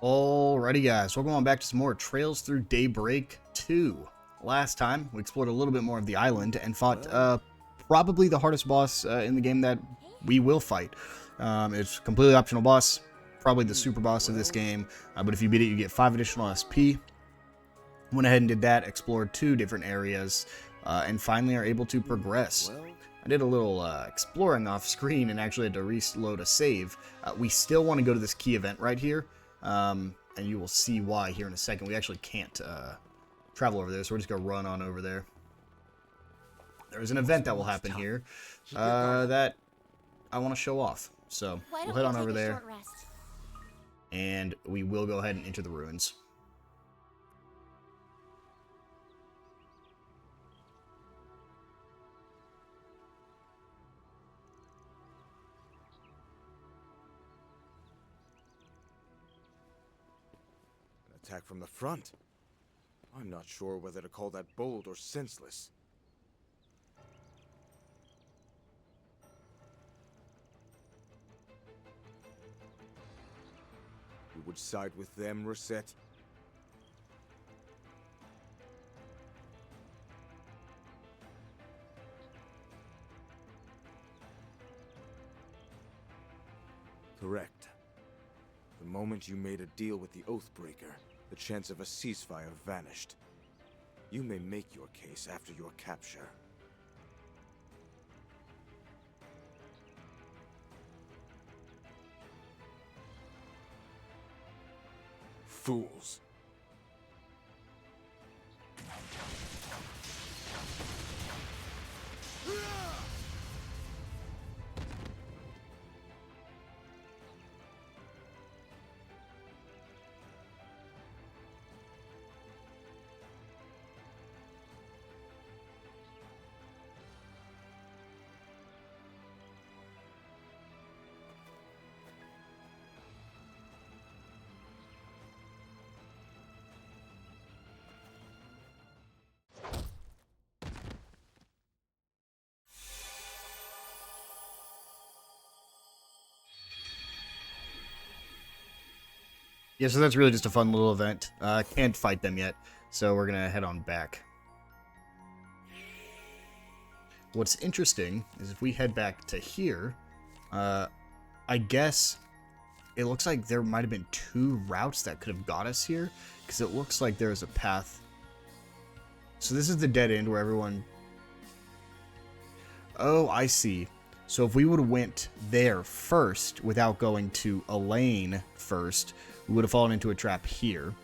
Alrighty guys, welcome on back to some more Trails Through Daybreak 2. Last time, we explored a little bit more of the island and fought probably the hardest boss in the game that we will fight. It's a completely optional boss, probably the super boss of this game, but if you beat it you get 5 additional SP. Went ahead and did that, explored 2 different areas, and finally are able to progress. I did a little exploring off screen and actually had to reload a save. We still want to go to this key event right here. And you will see why here in a second. We actually can't travel over there, so we're just going to run on over there. There's an event that will happen here that I want to show off. So we'll head on over there, and we will go ahead and enter the ruins. Attack from the front. I'm not sure whether to call that bold or senseless. You would side with them, Rosette? Correct. The moment you made a deal with the Oathbreaker, the chance of a ceasefire vanished. You may make your case after your capture. Fools. Yeah, so that's really just a fun little event. Can't fight them yet, so we're going to head on back. What's interesting is if we head back to here, I guess it looks like there might have been 2 routes that could have got us here, because it looks like there's a path. So this is the dead end where everyone... Oh, I see. So if we would have went there first without going to Elaine first, we would have fallen into a trap here.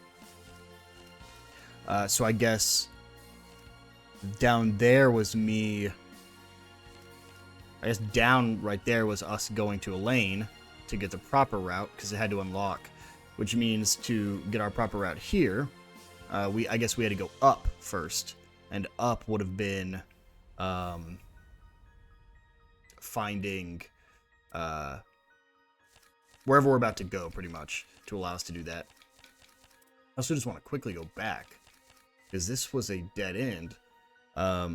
So I guess down there was me... I guess down right there was us going to Elaine to get the proper route, because it had to unlock. Which means to get our proper route here, I guess we had to go up first. And up would have been finding wherever we're about to go, pretty much, to allow us to do that. I also just want to quickly go back, because this was a dead end. I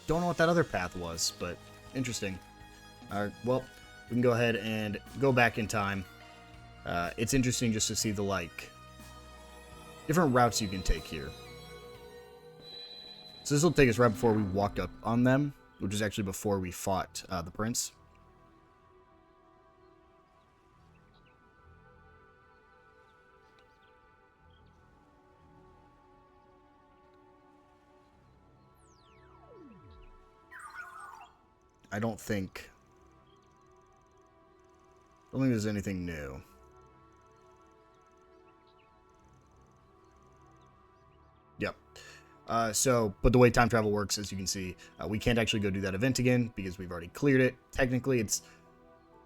don't know what that other path was, but interesting. Alright, well, we can go ahead and go back in time. It's interesting just to see the, like, different routes you can take here. So this will take us right before we walked up on them, which is actually before we fought the prince. I don't think there's anything new. Yep. But the way time travel works, as you can see, we can't actually go do that event again because we've already cleared it. Technically, it's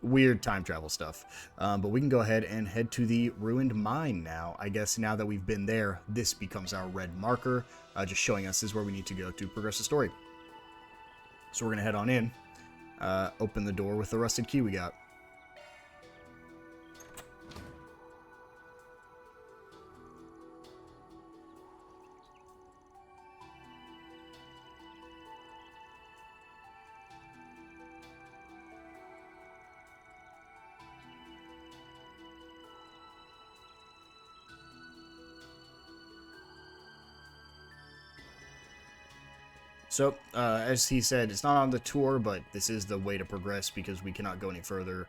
weird time travel stuff. But we can go ahead and head to the ruined mine now. I guess now that we've been there, this becomes our red marker, just showing us this is where we need to go to progress the story. So we're going to head on in. Open the door with the rusted key we got. So, as he said, it's not on the tour, but this is the way to progress because we cannot go any further.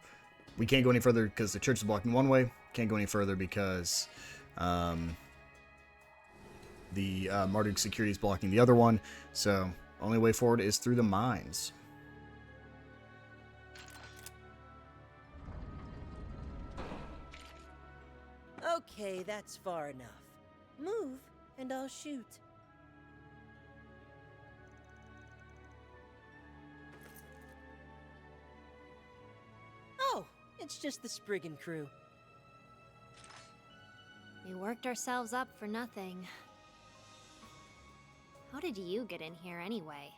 We can't go any further because the church is blocking one way. Can't go any further because the Marduk security is blocking the other one. So, only way forward is through the mines. Okay, that's far enough. Move, and I'll shoot. Oh, it's just the Spriggan crew. We worked ourselves up for nothing. How did you get in here anyway?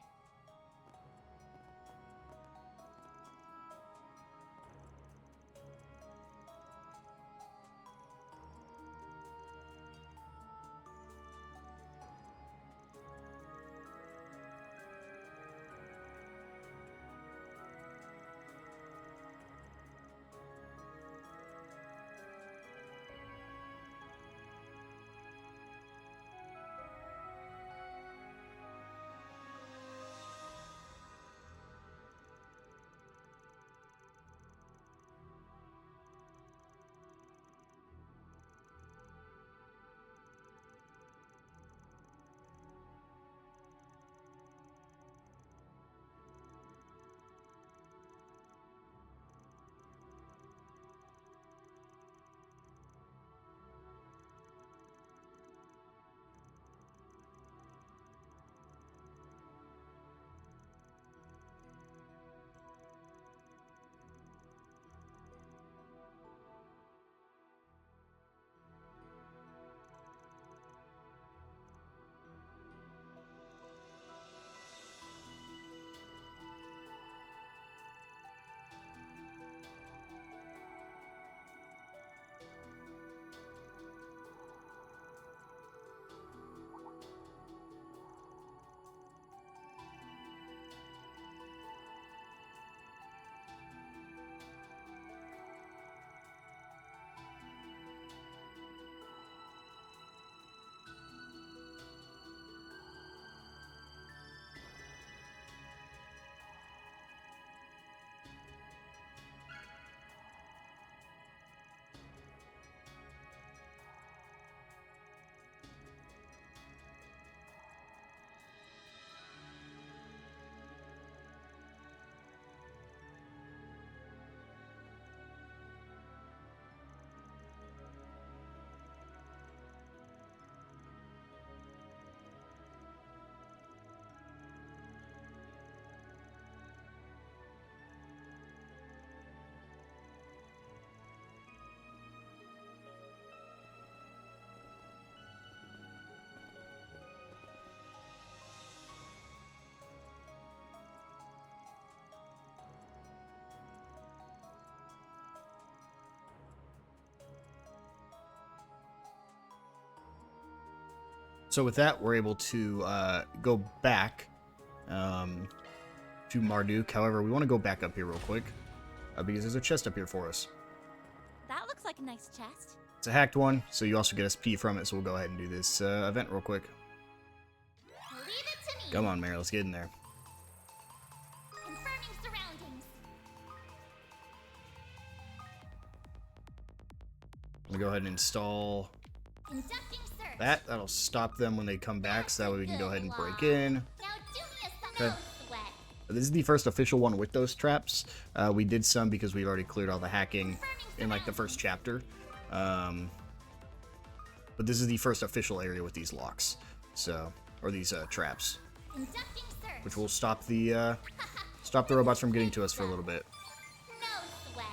So with that, we're able to go back to Marduk. However, we want to go back up here real quick because there's a chest up here for us. That looks like a nice chest. It's a hacked one, so you also get SP from it, so we'll go ahead and do this event real quick. Leave it to me. Come on, Mary, let's get in there. Confirming surroundings. I'm going to go ahead and install Conducting search. that. That'll stop them when they come back, so that way we can go ahead and break in. Now do me a Okay. sweat. This is the first official one with those traps. We did some because we've already cleared all the hacking in like the first chapter. But this is the first official area with these locks, so or these traps, Conducting search. which will stop the robots from getting to us for a little bit. No sweat.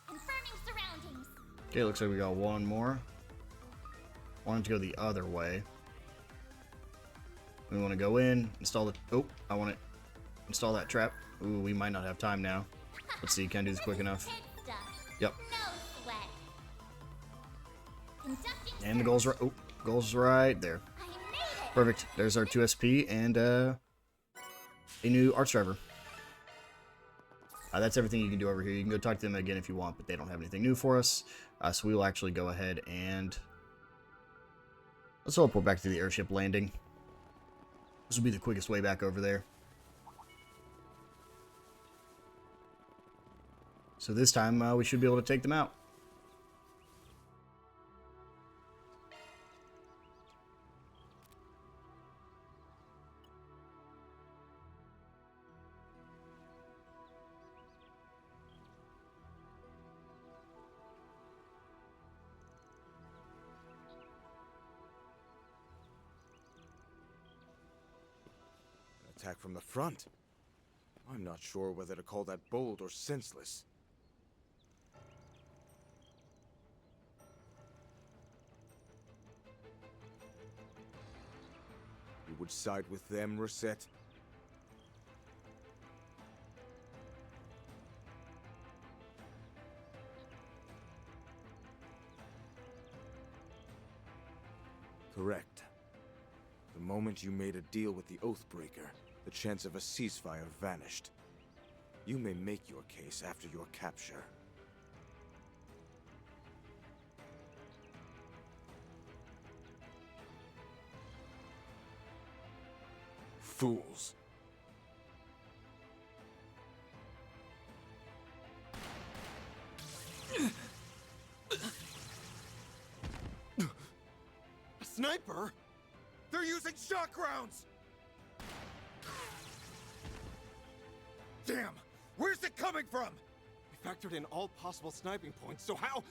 Confirming surroundings. Okay, looks like we got one more. Wanted to go the other way. We want to go in, install the. Oh, I want to install that trap. Ooh, we might not have time now. Let's see, can I do this quick enough? Kid stuff. Yep. No sweat. Conducting And the search. goal's right. Oh, goal's right there. I made it. Perfect. There's our 2 SP and a new arts driver. That's everything you can do over here. You can go talk to them again if you want, but they don't have anything new for us. So we will actually go ahead and Let's teleport back to the airship landing. This will be the quickest way back over there. So this time, we should be able to take them out. Attack from the front. I'm not sure whether to call that bold or senseless. You would side with them, Rosette? Correct. The moment you made a deal with the Oathbreaker, the chance of a ceasefire vanished. You may make your case after your capture. Fools. A sniper? They're using shock rounds! Damn! Where's it coming from? We factored in all possible sniping points, so how...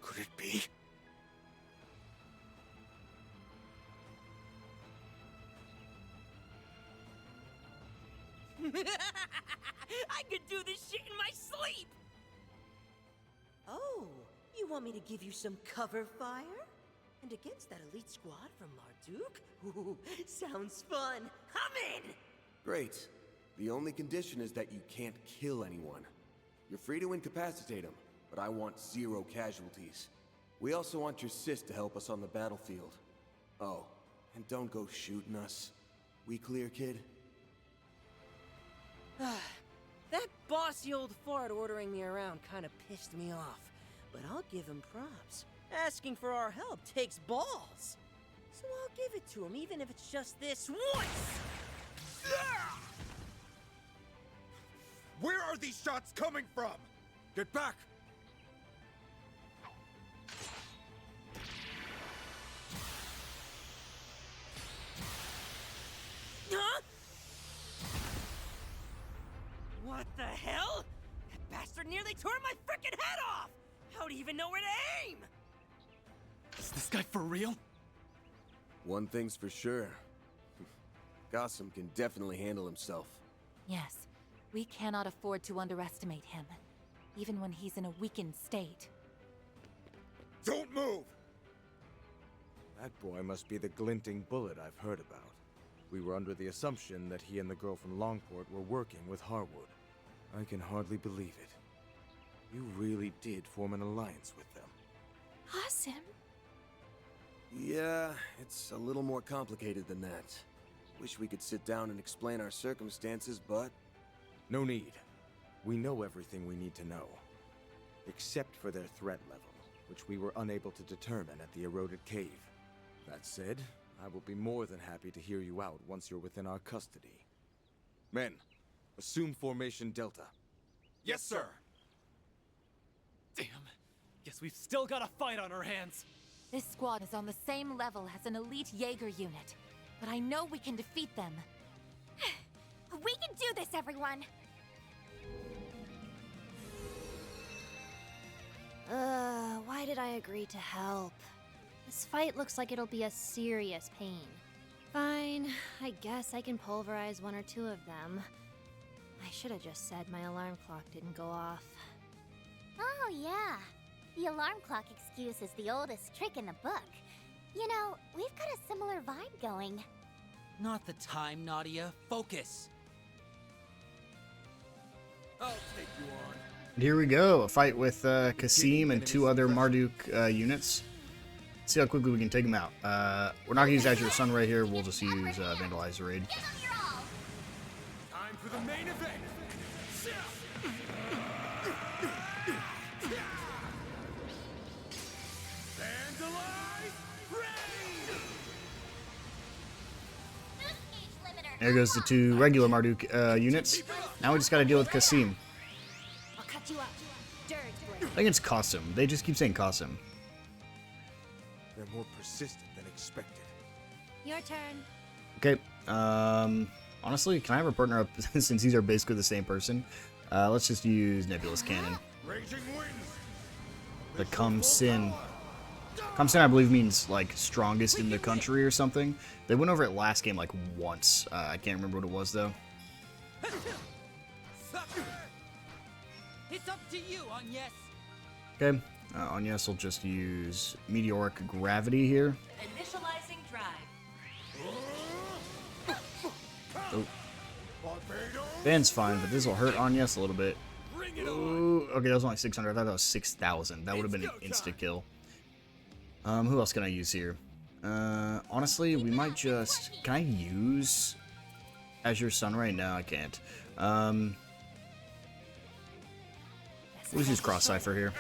Could it be? I could do this shit in my sleep! Oh, you want me to give you some cover fire? And against that elite squad from Marduk? Ooh, sounds fun. I'm in! Great. The only condition is that you can't kill anyone. You're free to incapacitate them, but I want 0 casualties. We also want your sis to help us on the battlefield. Oh, and don't go shooting us. We clear, kid? That bossy old fart ordering me around kinda pissed me off. But I'll give him props. Asking for our help takes balls. So I'll give it to him, even if it's just this once! Where are these shots coming from? Get back! Huh? What the hell? That bastard nearly tore my frickin' head off! How'd he even know where to aim? Is this guy for real? One thing's for sure. Gossam can definitely handle himself. Yes, we cannot afford to underestimate him, even when he's in a weakened state. Don't move! That boy must be the glinting bullet I've heard about. We were under the assumption that he and the girl from Longport were working with Harwood. I can hardly believe it. You really did form an alliance with them. Awesome. Yeah, it's a little more complicated than that. Wish we could sit down and explain our circumstances, but... No need. We know everything we need to know. Except for their threat level, which we were unable to determine at the eroded cave. That said, I will be more than happy to hear you out once you're within our custody. Men, assume formation Delta. Yes, sir! Damn. Guess we've still got a fight on our hands. This squad is on the same level as an elite Jaeger unit, but I know we can defeat them. We can do this, everyone! Why did I agree to help? This fight looks like it'll be a serious pain. Fine, I guess I can pulverize 1 or 2 of them. I should have just said my alarm clock didn't go off. Oh, yeah. The alarm clock excuse is the oldest trick in the book. You know, we've got a similar vibe going. Not the time, Nadia. Focus. I'll take you on. And here we go, a fight with Kasim and 2 other Marduk units. See how quickly we can take them out. We're not going to use Azure Sun right here, we'll just use Vandalize the Raid. Time for the main event! Stand There goes the 2 regular Marduk units. Now we just gotta deal with Kasim. I'll cut you up. Dirge I think it's Qasim. They just keep saying Qasim. They're more persistent than expected. Your turn. Okay. Honestly, can I have a partner up since these are basically the same person? Let's just use Nebulous Cannon. Raging winds. The Kamsin. Kamsin, I believe, means like strongest in the country or something. They went over it last game like once. I can't remember what it was though. It's up to you, Agnes. Okay. Agnes will just use Meteoric Gravity here. Initializing drive. Oh. Van's fine, but this will hurt Agnes a little bit. Ooh, okay, that was only 600. I thought that was 6,000. That would have been an insta-kill. Who else can I use here? Honestly, we might just... Can I use Azure Sunray? No, I can't. We'll just use Cross Cipher here.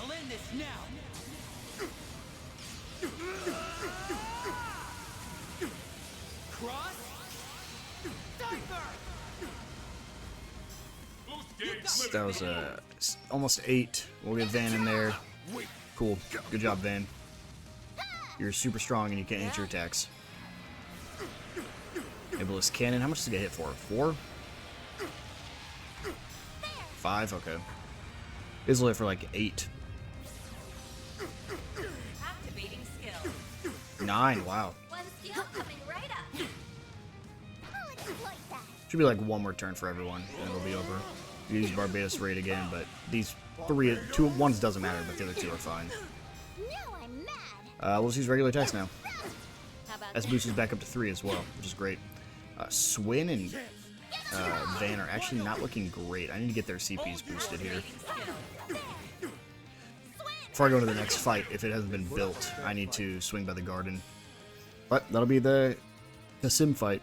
I'll end this now. Cross. Cipher. That was almost 8. We'll get Van in there. Cool. Good job, Van. You're super strong and you can't hit your attacks. Nebulous Cannon. How much does it get hit for? 4? 5? Okay. This will hit for like 8. Activating skill. 9. Wow. One skill coming right up. I'll exploit that. Should be like one more turn for everyone, and it'll be over. You use Barbados Raid again, but these 2 ones doesn't matter, but the other 2 are fine. Now I'm mad. We'll just use regular attacks now. How about That's boosted back up to 3 as well, which is great. Swin and Van are actually not looking great. I need to get their CPs boosted here. Before I go to the next fight, if it hasn't been built, I need to swing by the garden. But that'll be the sim fight.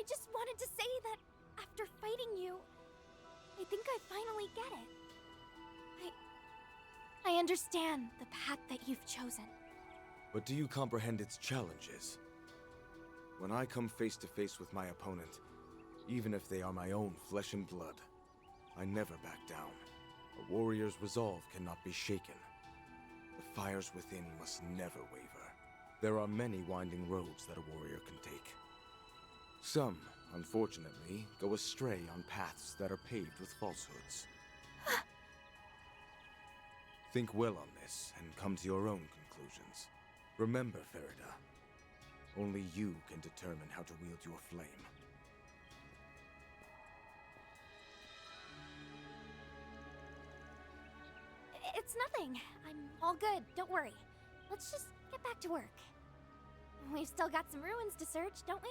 I just wanted to say that after fighting you, I think I finally get it. I understand the path that you've chosen. But do you comprehend its challenges? When I come face to face with my opponent, even if they are my own flesh and blood, I never back down. A warrior's resolve cannot be shaken. The fires within must never waver. There are many winding roads that a warrior can take. Some, unfortunately, go astray on paths that are paved with falsehoods. Think well on this and come to your own conclusions. Remember, Farida, only you can determine how to wield your flame. It's nothing. I'm all good. Don't worry. Let's just get back to work. We've still got some ruins to search, don't we?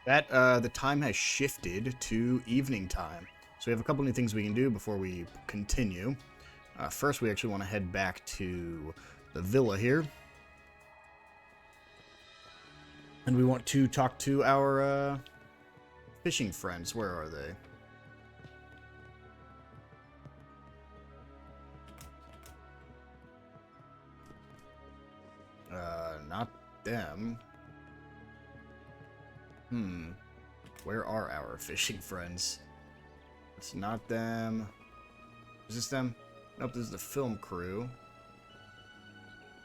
That the time has shifted to evening time. So we have a couple new things we can do before we continue. First, we actually want to head back to the villa here. And we want to talk to our fishing friends. Where are they? Not them. Where are our fishing friends? It's not them. Is this them? Nope, this is the film crew.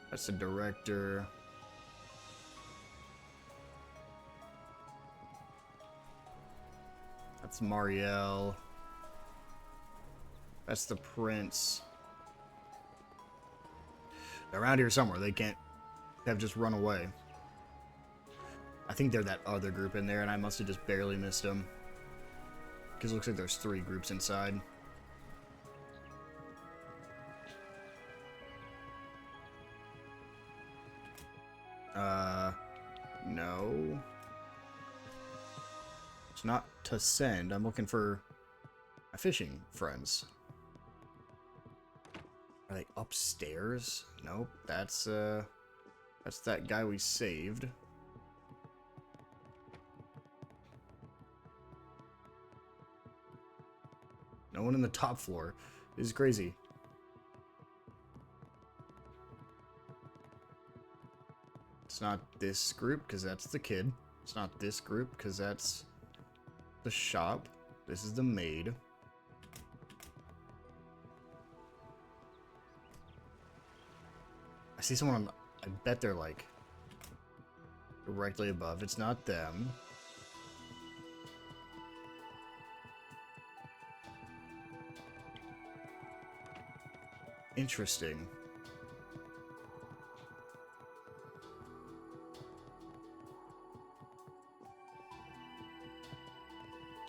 That's the director. That's Marielle. That's the prince. They're around here somewhere. They can't have just run away. I think they're that other group in there, and I must have just barely missed them. Because it looks like there's 3 groups inside. No. It's not to send. I'm looking for my fishing friends. Are they upstairs? Nope. That's that guy we saved. No one in the top floor. This is crazy. It's not this group, because that's the kid. It's not this group, because that's the shop. This is the maid. see someone on... I bet they're, like, directly above. It's not them. Interesting.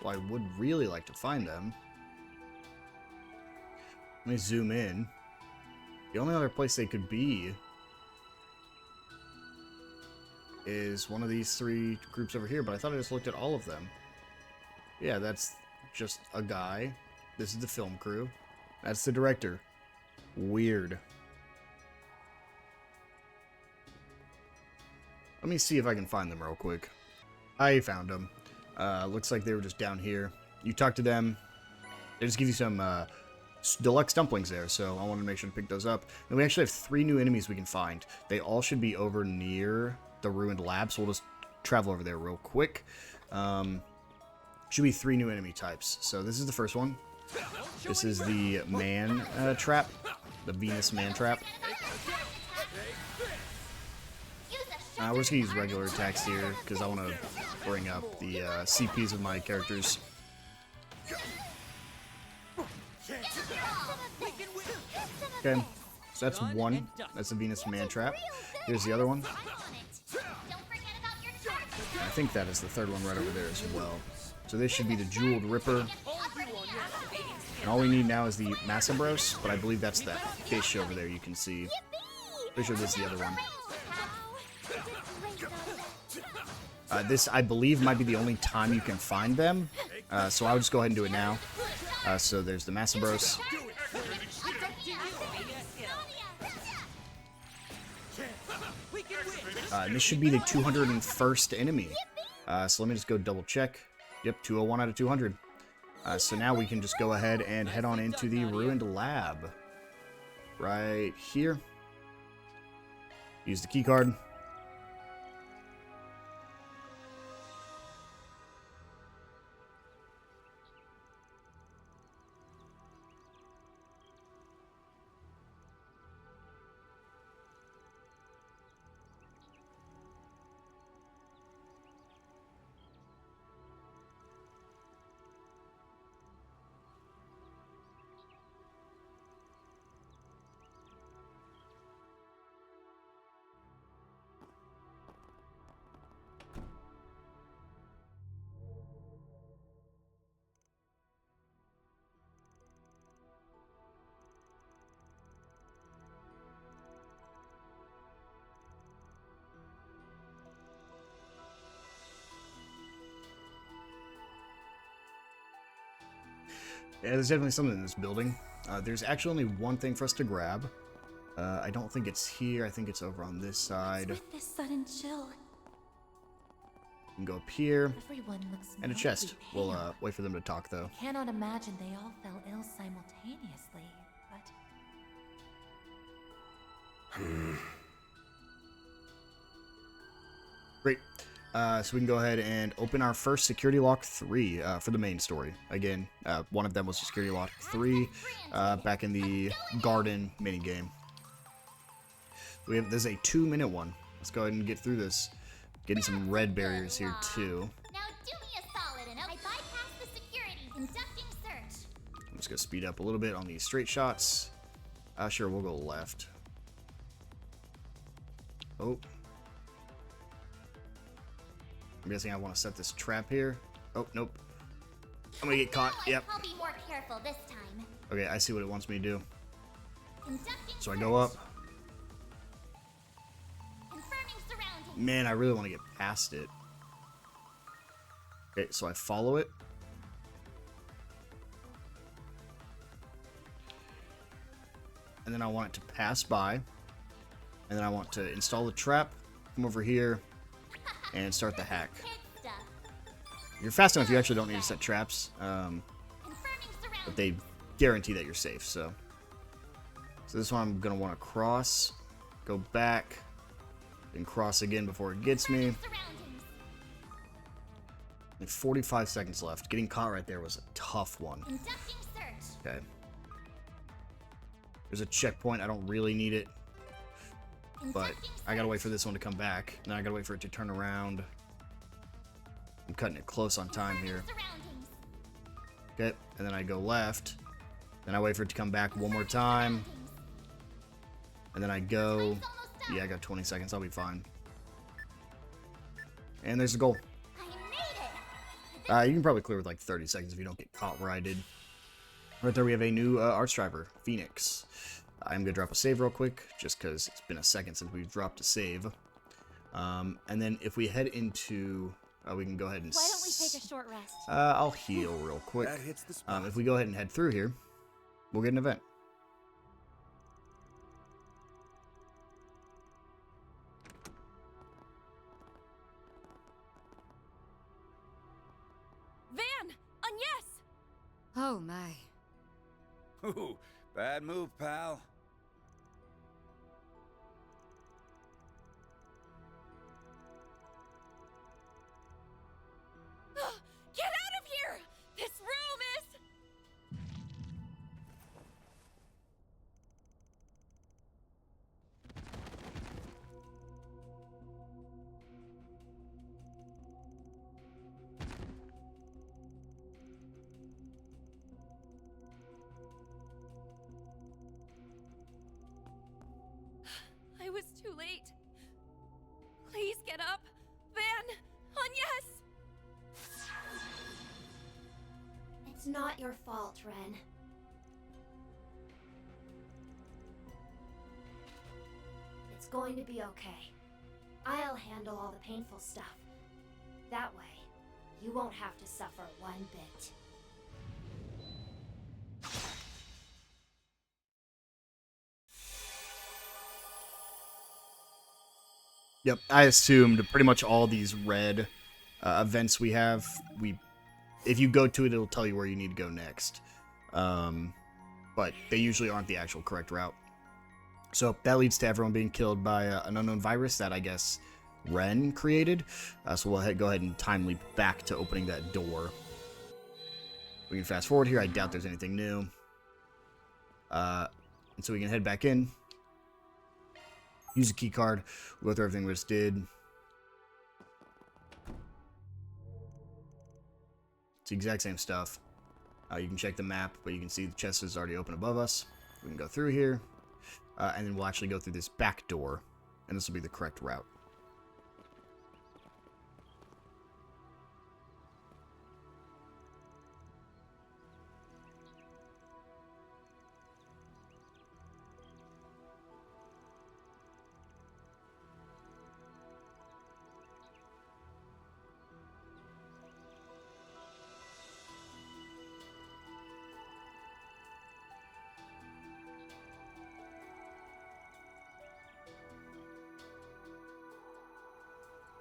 Well, I would really like to find them. Let me zoom in. The only other place they could be is one of these three groups over here, but I thought I just looked at all of them. Yeah, that's just a guy. This is the film crew. That's the director. Weird. Let me see if I can find them real quick. I found them. Looks like they were just down here. You talk to them. They just give you some deluxe dumplings there, so I wanted to make sure to pick those up. And we actually have 3 new enemies we can find. They all should be over near the ruined lab, so we'll just travel over there real quick. Should be 3 new enemy types. So this is the first one. This is the man trap. The Venus man trap. We're just going to use regular attacks here, because I want to bring up the CPs of my characters. Okay, so that's one. That's the Venus man trap. Here's the other one. I think that is the third one right over there as well. So this should be the Jeweled Ripper. And all we need now is the Massabros, but I believe that's that fish over there you can see. Pretty sure this is the other one. This, I believe, might be the only time you can find them. So I'll just go ahead and do it now. So there's the Massabros. This should be the 201st enemy. So let me just go double check. Yep, 201 out of 200. So now we can just go ahead and head on into the ruined lab. Right here. Use the key card. Yeah, there's definitely something in this building. There's actually only one thing for us to grab. I don't think it's here. I think it's over on this side. With this sudden chill, We can go up here. everyone looks And a notably chest. We'll pale. wait for them to talk, though. I cannot imagine they all fell ill simultaneously, but Great. So we can go ahead and open our first security lock 3 for the main story. Again, one of them was security lock 3 back in the garden minigame. There's a 2-minute one. Let's go ahead and get through this. Getting some red barriers here too. Now do me a solid and I bypass the security. Conducting search. I'm just gonna speed up a little bit on these straight shots. Sure, we'll go left. Oh. I'm guessing I want to set this trap here. Oh, nope. I'm gonna get caught. Yep. I'll be more careful this time. Okay, I see what it wants me to do. Conducting So I go up. Confirming surroundings. Man, I really want to get past it. Okay, so I follow it. And then I want it to pass by. And then I want to install the trap, come over here, and start the hack. Hit stuff. If you're fast enough, you actually don't need to set traps, Confirming but surroundings. they guarantee that you're safe, so this one I'm going to want to cross, go back, and cross again before it gets me. Surroundings. Like 45 seconds left. Getting caught right there was a tough one. Conducting search. Okay. There's a checkpoint. I don't really need it. but I gotta wait for this one to come back. Then I gotta wait for it to turn around. I'm cutting it close on time here. Okay, and then I go left. Then I wait for it to come back one more time. And then I go... Yeah, I got 20 seconds. I'll be fine. And there's the goal. You can probably clear with like 30 seconds if you don't get caught where I did. Right there we have a new arch driver, Phoenix. I'm going to drop a save real quick, just because it's been a second since we've dropped a save. And then if we head into... we can go ahead and... Why don't we take a short rest? I'll heal real quick. That hits the spot. If we go ahead and head through here, we'll get an event. Van! Yes! Oh my. Ooh, bad move, pal. Get out of here! This room is... I was too late. Please get up. Van! Yes! It's not your fault, Ren. It's going to be okay. I'll handle all the painful stuff. That way, you won't have to suffer one bit. Yep, I assumed pretty much all these red events we have, if you go to it, it'll tell you where you need to go next. But they usually aren't the actual correct route. So that leads to everyone being killed by an unknown virus that I guess Ren created. So we'll go ahead and time leap back to opening that door. We can fast forward here. I doubt there's anything new. And so we can head back in. Use a key card. We'll go through everything we just did. It's the exact same stuff. You can check the map, but you can see the chest is already open above us. We can go through here. And then we'll actually go through this back door. And this will be the correct route.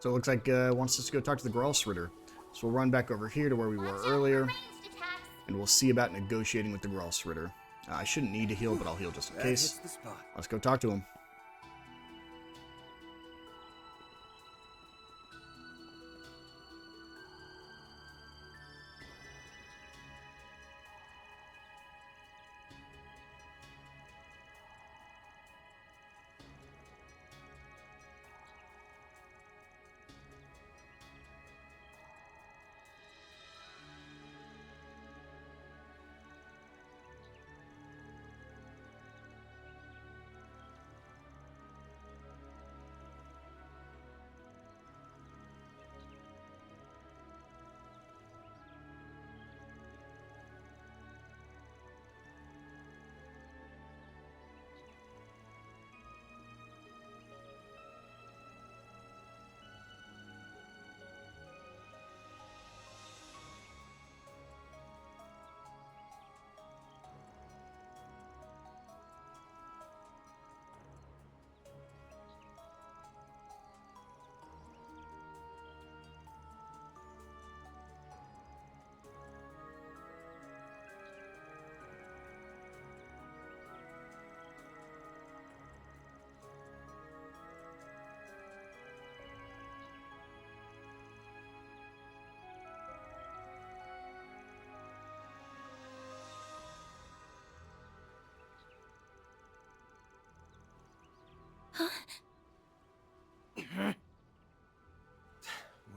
So it looks like it wants us to go talk to the Gralsritter. So we'll run back over here to where we were earlier. And we'll see about negotiating with the Gralsritter. I shouldn't need to heal, but I'll heal just in case. Let's go talk to him.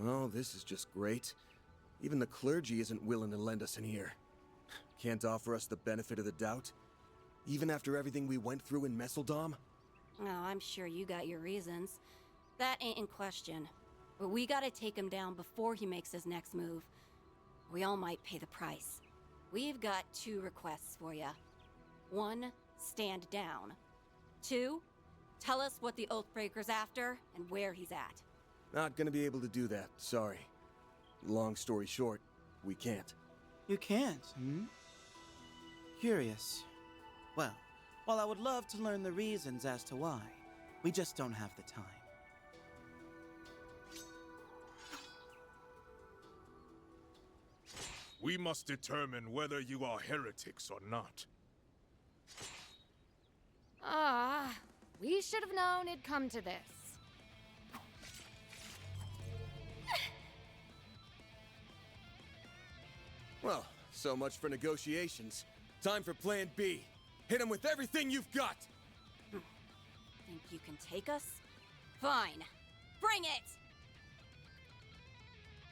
Well, this is just great. Even the clergy isn't willing to lend us an ear. Can't offer us the benefit of the doubt? Even after everything we went through in Messeldom? Oh, I'm sure you got your reasons. That ain't in question. But we gotta take him down before he makes his next move. We all might pay the price. We've got 2 requests for you. 1, stand down. 2, tell us what the Oathbreaker's after and where he's at. Not gonna be able to do that, sorry. Long story short, we can't. You can't, hmm? Curious. Well, while I would love to learn the reasons as to why, we just don't have the time. We must determine whether you are heretics or not. We should have known it'd come to this. Well, so much for negotiations. Time for Plan B. Hit him with everything you've got! Think you can take us? Fine. Bring it!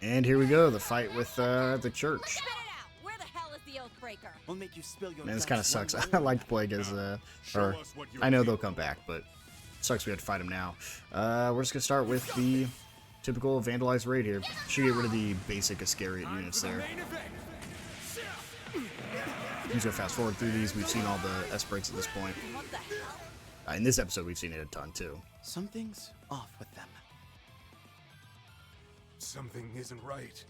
And here we go, the fight with the church. Spit it out! Where the hell is the Oathbreaker? We'll make you spill your Man, this guts kind of sucks. one I way. like playing as, or I know they'll come back, but sucks we have to fight them now. We're just gonna start with the typical vandalized raid here. Should get rid of the basic Iscariot units there. I'm just gonna fast forward through these. We've seen all the S breaks at this point. What the hell? In this episode, we've seen it a ton too. Something's off with them. Something isn't right.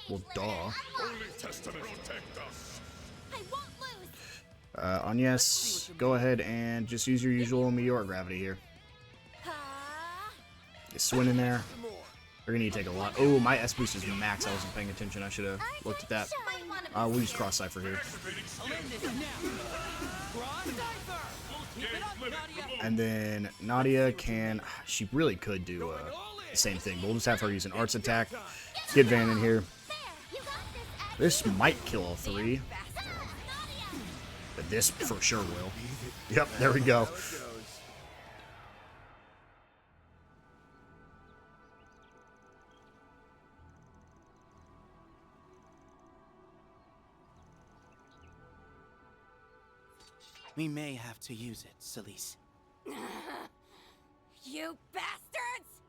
Well, duh. Holy Testament protect us. I won't lose. On yes, go ahead and just use your usual meteoric gravity here. Get Swin in there. We're gonna need to take a lot. Oh, my S boost is max. I wasn't paying attention. I should have looked at that. We'll use cross cipher here. And then Nadia can. She really could do the same thing. But we'll just have her use an arts attack. Get Van in here. This might kill all 3. But this for sure will. Yep, there we go. We may have to use it, Celise. You bastards!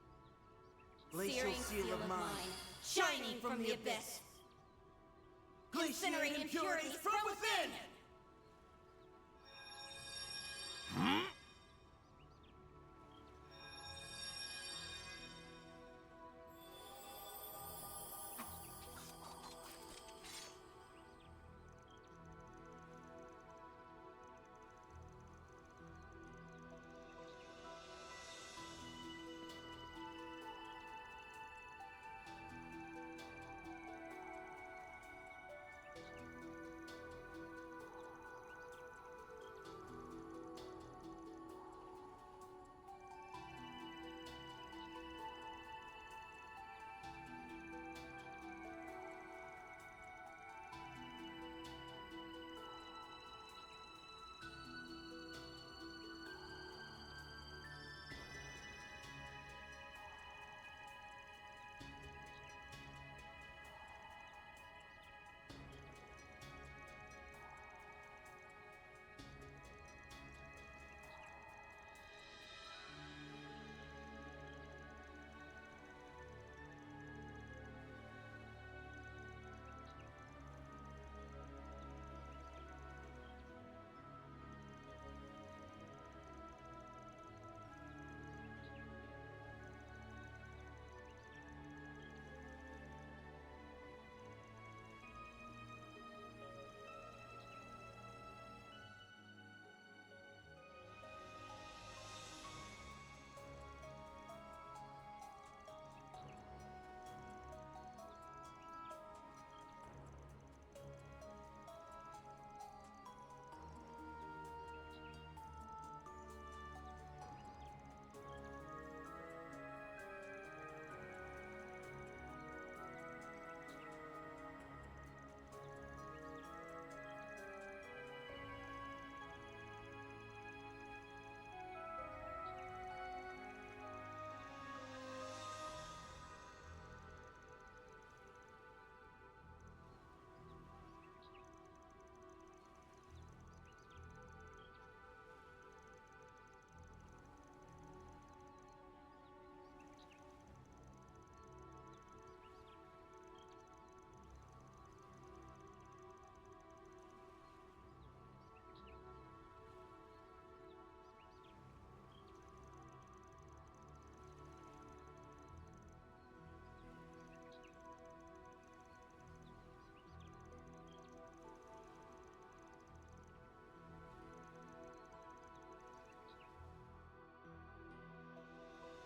Glacial Searing seal of mine, shining from the abyss. Incinerate impurities from within!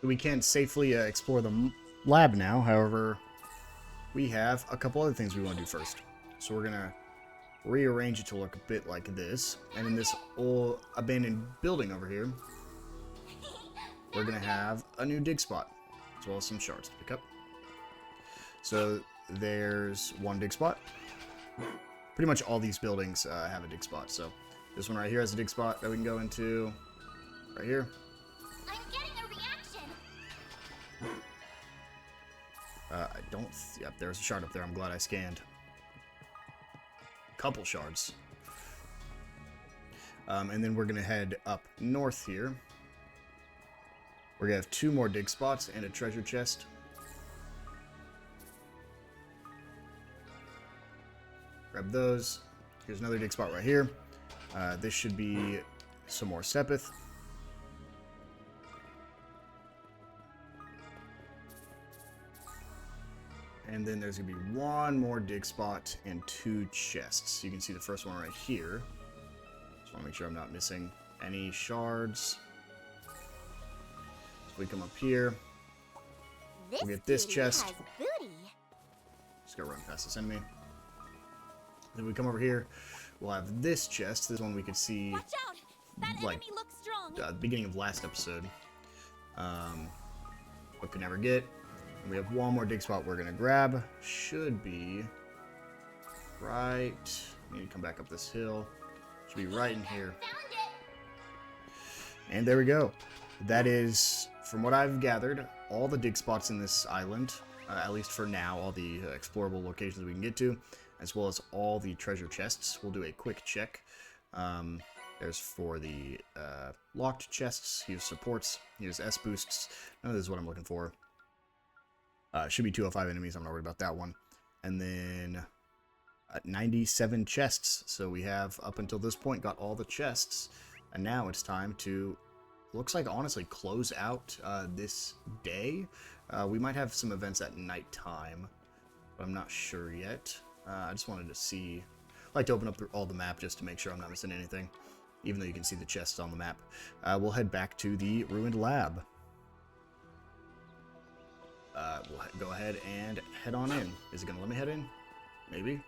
We can safely explore the lab now. However, we have a couple other things we want to do first. So we're going to rearrange it to look a bit like this. And in this old abandoned building over here, we're going to have a new dig spot, as well as some shards to pick up. So there's one dig spot. Pretty much all these buildings have a dig spot. So this one right here has a dig spot that we can go into right here. I'm getting a reaction. I don't... Yep, there's a shard up there. I'm glad I scanned. Couple shards. And then we're going to head up north here. We're going to have 2 more dig spots and a treasure chest. Grab those. Here's another dig spot right here. This should be some more Sepith. And then there's going to be 1 more dig spot and 2 chests. You can see the first one right here. Just want to make sure I'm not missing any shards. So we come up here. We'll get this chest. Just gotta run past this enemy. Then we come over here. We'll have this chest. This one we could see. Watch out! That like enemy looks strong. the beginning of last episode. But could never get. And we have 1 more dig spot we're gonna grab. Should be right. Need to come back up this hill. Should be right in here. Found it. And there we go. That is, from what I've gathered, all the dig spots in this island. At least for now, all the explorable locations we can get to, as well as all the treasure chests. We'll do a quick check. There's for the locked chests. Use supports. Use S boosts. None of this is what I'm looking for. Should be 205 enemies. I'm not worried about that one. And then 97 chests. So we have, up until this point, got all the chests. And now it's time to, looks like, honestly, close out this day. We might have some events at nighttime, but I'm not sure yet. I just wanted to see. I'd like to open up all the map just to make sure I'm not missing anything, even though you can see the chests on the map. We'll head back to the ruined lab. We'll go ahead and head on in. Is it going to let me head in? Maybe.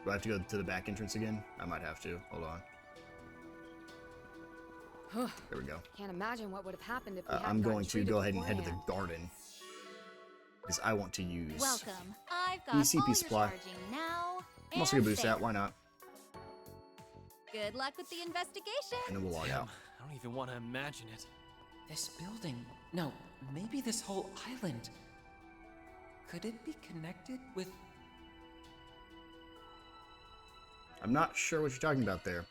Do I have to go to the back entrance again? I might have to. Hold on. There we go. Can't imagine what would have happened if we I'm going to go ahead and head to the garden, because I want to use Welcome. I've got ECP all your supply. charging now. I'm also going to boost that. Why not? Good luck with the investigation. And then we'll log out. I don't even want to imagine it. This building. No, maybe this whole island. Could it be connected with... I'm not sure what you're talking about there,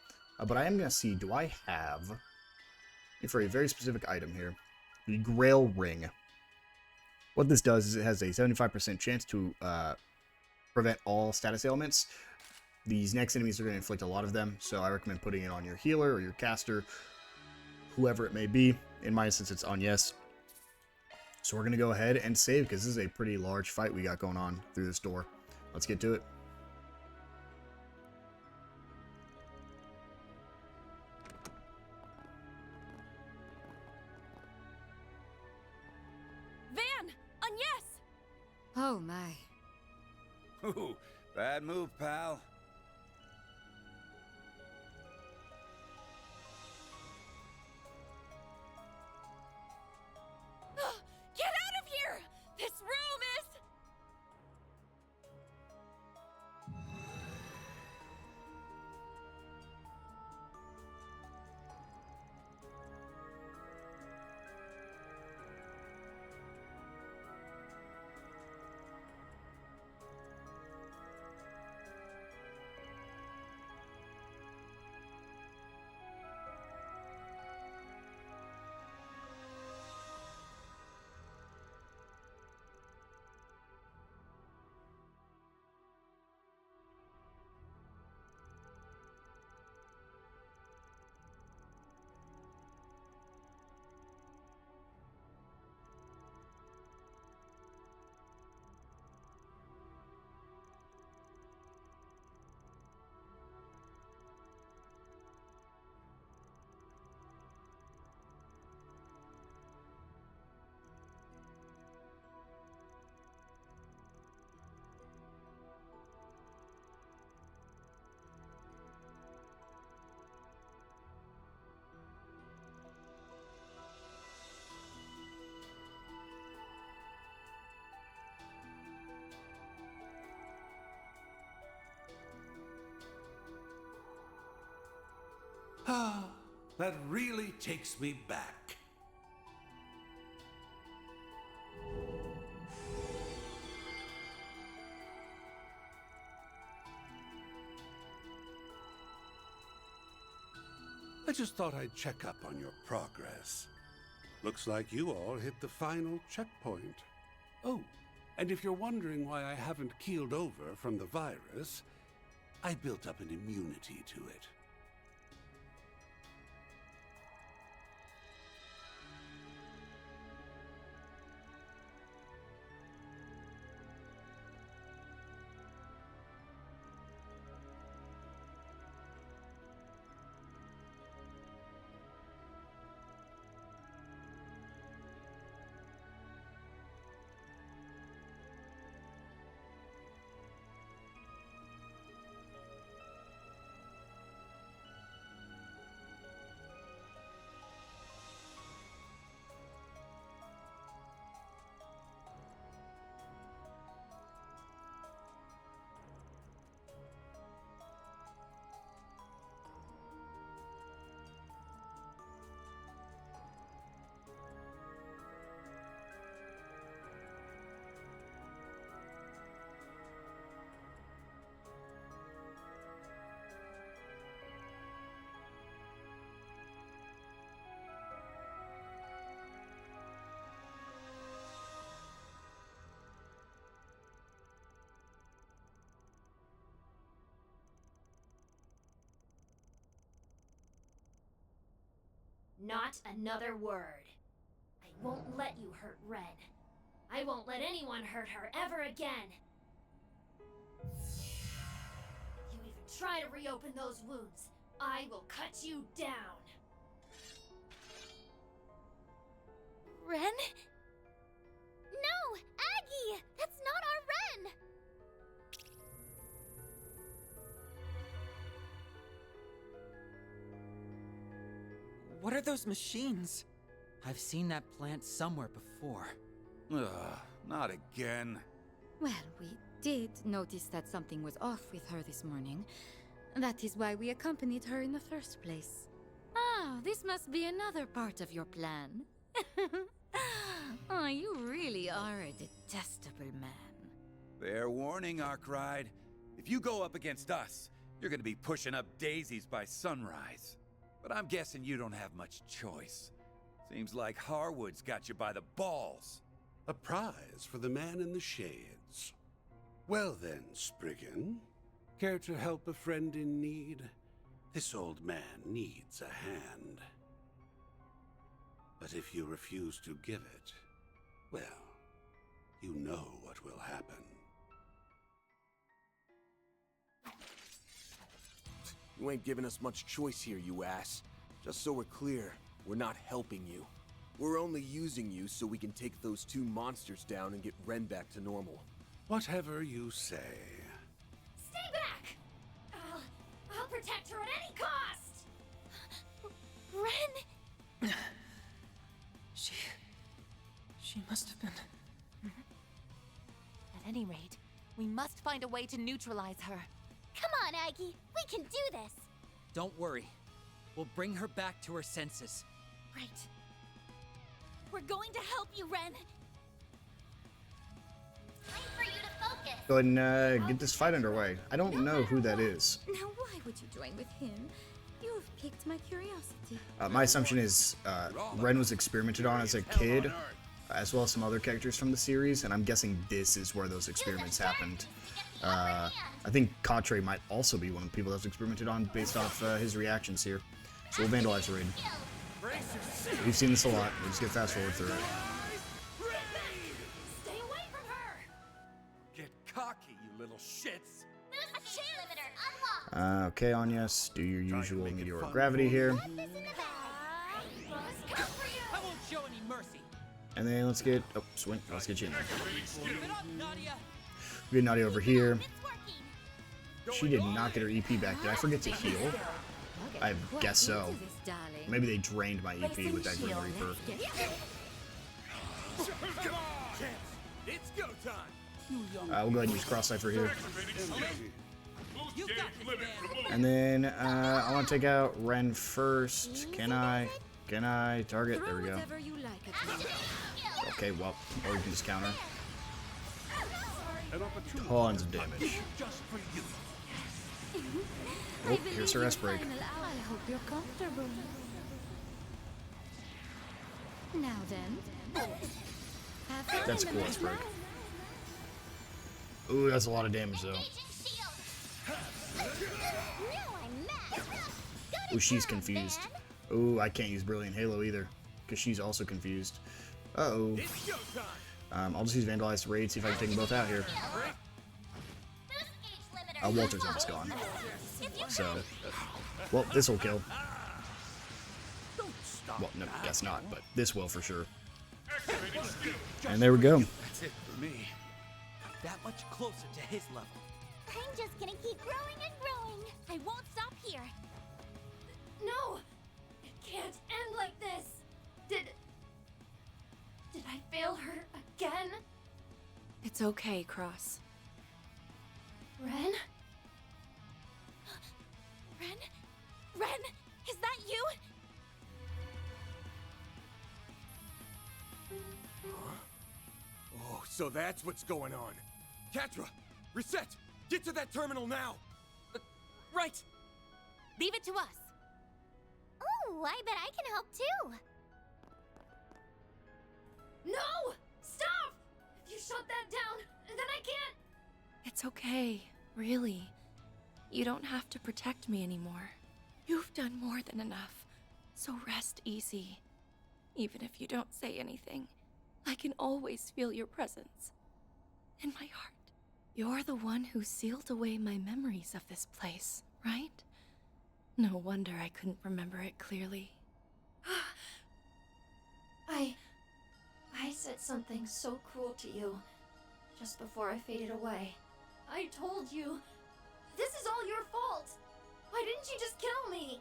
but I am going to see, do I have, for a very specific item here, the Grail Ring. What this does is it has a 75% chance to prevent all status ailments. These next enemies are going to inflict a lot of them, so I recommend putting it on your healer or your caster, whoever it may be. In my instance, it's on yes. So we're going to go ahead and save, because this is a pretty large fight we got going on through this door. Let's get to it. Van! On yes! Oh my. Ooh, bad move, pal. Get out of here! This room is... Ah, that really takes me back. I just thought I'd check up on your progress. Looks like you all hit the final checkpoint. Oh, and if you're wondering why I haven't keeled over from the virus, I built up an immunity to it. Not another word. I won't let you hurt Ren. I won't let anyone hurt her ever again. If you even try to reopen those wounds, I will cut you down. Ren? No! Aggie! That's not our Ren! What are those machines? I've seen that plant somewhere before. Ugh, not again. Well, we did notice that something was off with her this morning. That is why we accompanied her in the first place. Ah, this must be another part of your plan. Oh, you really are a detestable man. Fair warning, Arkride. If you go up against us, you're gonna be pushing up daisies by sunrise. But I'm guessing you don't have much choice. Seems like Harwood's got you by the balls. A prize for the man in the shades. Well then, Spriggan. Care to help a friend in need? This old man needs a hand. But if you refuse to give it, well, you know what will happen. You ain't giving us much choice here, you ass. Just so we're clear, we're not helping you. We're only using you so we can take those two monsters down and get Ren back to normal. Whatever you say. Stay back! I'll protect her at any cost! Ren! She must have been... At any rate, we must find a way to neutralize her. Come on, Aggie. We can do this. Don't worry. We'll bring her back to her senses. Right. We're going to help you, Ren. Time for you to focus. Go ahead and get this fight underway. I don't know who that is. Now, why would you join with him? You've piqued my curiosity. My assumption is Ren was experimented on as a kid, as well as some other characters from the series, and I'm guessing this is where those experiments happened. I think Quatre might also be one of the people that was experimented on based off his reactions here. So we'll vandalize the raid. We've seen this a lot. We'll just get fast forward through it. Stay away from her! Get cocky, you little shits. Boost chain limiter unlocked. Okay, Anyas, do your usual meteoric gravity here. Put this in the bag. I won't show any mercy. And then let's get... Oh, swing. Let's get you in there. Give it up, Nadia. We get Nadia over here. It's working. She did not get her EP back. Did I forget to heal? I guess so. Maybe they drained my EP with that Grim Reaper. Come on! It's go time! We'll go ahead and use Cross Cipher here. And then I want to take out Ren first. Can I? Can I target? There we go. Okay, well, or you can just counter. Tons of damage. Oh, here's her S break. I hope you're comfortable. Now then. That's a cool S break. Ooh, that's a lot of damage though. Ooh, she's confused. Ooh, I can't use Brilliant Halo either, because she's also confused. Uh-oh. I'll just use Vandalize to raid, see if I can take them both out here. Walter's almost gone. So, well, this will kill. Well, no, guess not, but this will for sure. And there we go. That's it for me. That much closer to his level. I'm just gonna keep growing and growing. I won't stop here. No! It can't end like this! Did I fail her again? It's okay, Cross. Ren? Ren, is that you? Oh, so that's what's going on. Catra, reset! Get to that terminal now! Right! Leave it to us. Ooh, I bet I can help too. No! Stop! If you shut that down, then I can't. It's okay, really. You don't have to protect me anymore. You've done more than enough, so rest easy. Even if you don't say anything, I can always feel your presence. In my heart. You're the one who sealed away my memories of this place, right? No wonder I couldn't remember it clearly. I said something so cruel to you just before I faded away. I told you, this is all your fault. Why didn't you just kill me?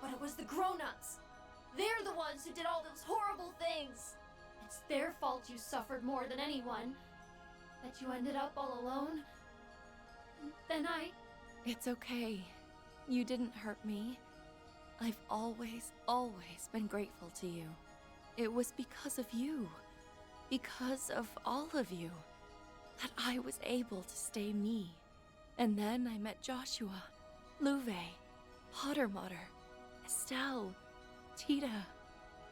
But it was the grown-ups. They're the ones who did all those horrible things. It's their fault you suffered more than anyone. That you ended up all alone. Then It's okay. You didn't hurt me. I've always been grateful to you. It was because of you, because of all of you, that I was able to stay me. And then I met Joshua, Luve, Pottermotter, Estelle, Tita,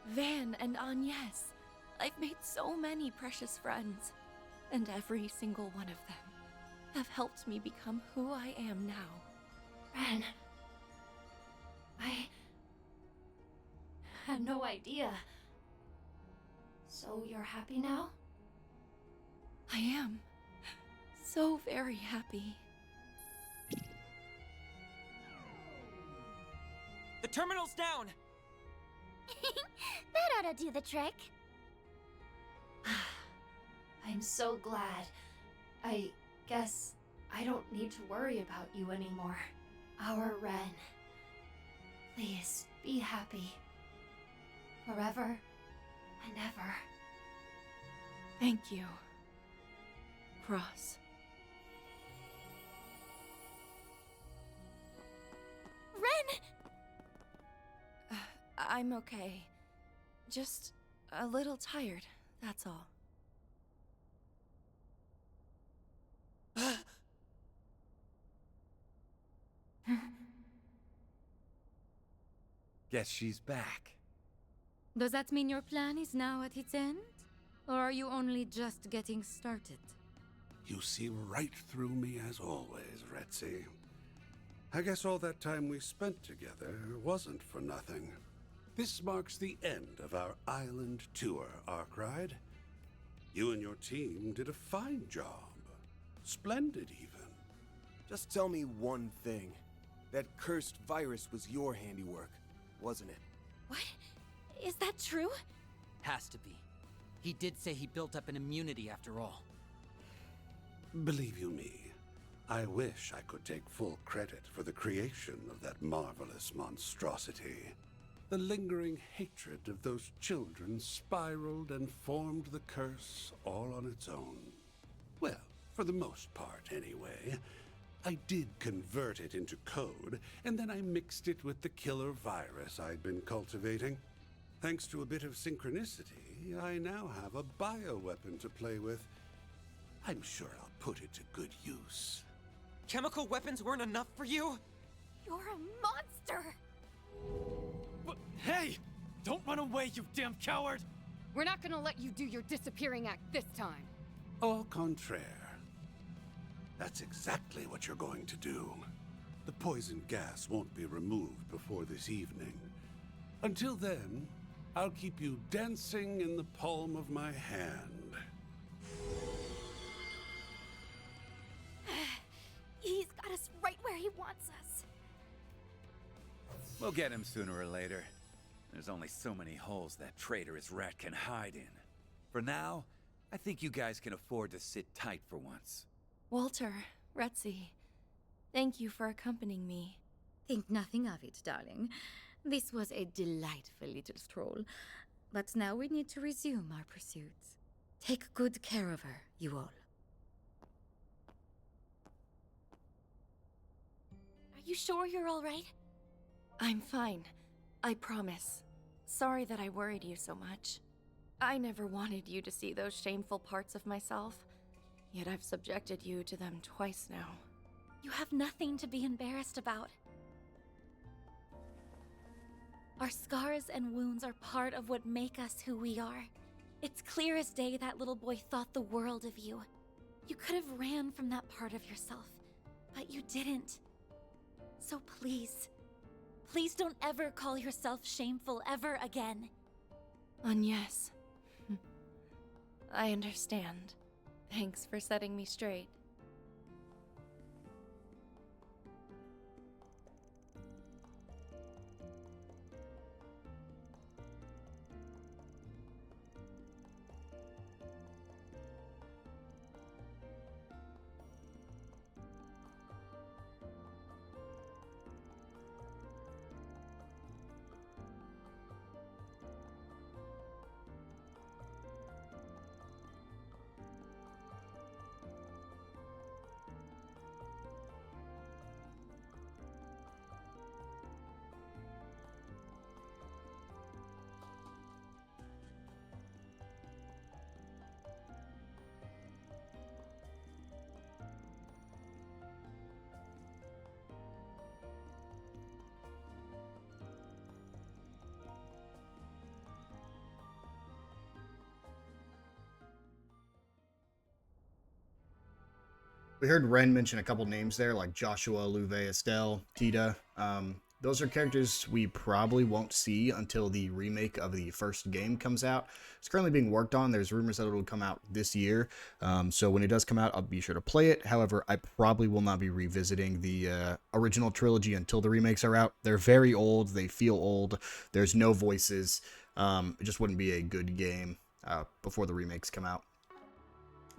Van, and Agnes. I've made so many precious friends, and every single one of them have helped me become who I am now. Ren, I had no idea. So you're happy now? I am. So very happy. The terminal's down! That ought to do the trick. I'm so glad. I guess I don't need to worry about you anymore. Our Ren. Please, be happy. Forever and ever. Thank you, Cross. Ren! I'm okay. Just a little tired, that's all. Guess she's back. Does that mean your plan is now at its end? Or are you only just getting started? You see right through me as always, Retzi. I guess all that time we spent together wasn't for nothing. This marks the end of our island tour, Arkride. You and your team did a fine job. Splendid, even. Just tell me one thing. That cursed virus was your handiwork, wasn't it? What? Is that true? Has to be. He did say he built up an immunity after all. Believe you me, I wish I could take full credit for the creation of that marvelous monstrosity. The lingering hatred of those children spiraled and formed the curse all on its own. Well, for the most part, anyway. I did convert it into code, and then I mixed it with the killer virus I'd been cultivating. Thanks to a bit of synchronicity, I now have a bioweapon to play with. I'm sure I'll put it to good use. Chemical weapons weren't enough for you? You're a monster! But, hey! Don't run away, you damn coward! We're not gonna let you do your disappearing act this time. Au contraire. That's exactly what you're going to do. The poison gas won't be removed before this evening. Until then, I'll keep you dancing in the palm of my hand. He's got us right where he wants us. We'll get him sooner or later. There's only so many holes that traitorous rat can hide in. For now, I think you guys can afford to sit tight for once. Walter, Retzi, thank you for accompanying me. Think nothing of it, darling. This was a delightful little stroll. But now we need to resume our pursuits. Take good care of her, you all. Are you sure you're all right? I'm fine. I promise. Sorry that I worried you so much. I never wanted you to see those shameful parts of myself, yet I've subjected you to them twice now. You have nothing to be embarrassed about. Our scars and wounds are part of what make us who we are. It's clear as day that little boy thought the world of you. You could have ran from that part of yourself, but you didn't. So please, please don't ever call yourself shameful ever again. Yes. I understand. Thanks for setting me straight. We heard Ren mention a couple names there, like Joshua, Louve, Estelle, Tita. Those are characters we probably won't see until the remake of the first game comes out. It's currently being worked on. There's rumors that it'll come out this year. So when it does come out, I'll be sure to play it. However, I probably will not be revisiting the original trilogy until the remakes are out. They're very old. They feel old. There's no voices. It just wouldn't be a good game before the remakes come out.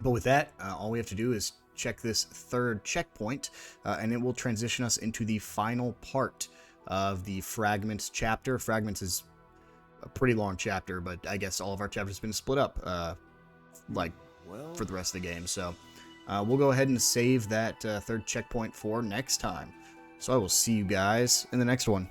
But with that, all we have to do is check this third checkpoint, and it will transition us into the final part of the Fragments chapter. Fragments is a pretty long chapter, but I guess all of our chapters have been split up, for the rest of the game. So we'll go ahead and save that third checkpoint for next time. So I will see you guys in the next one.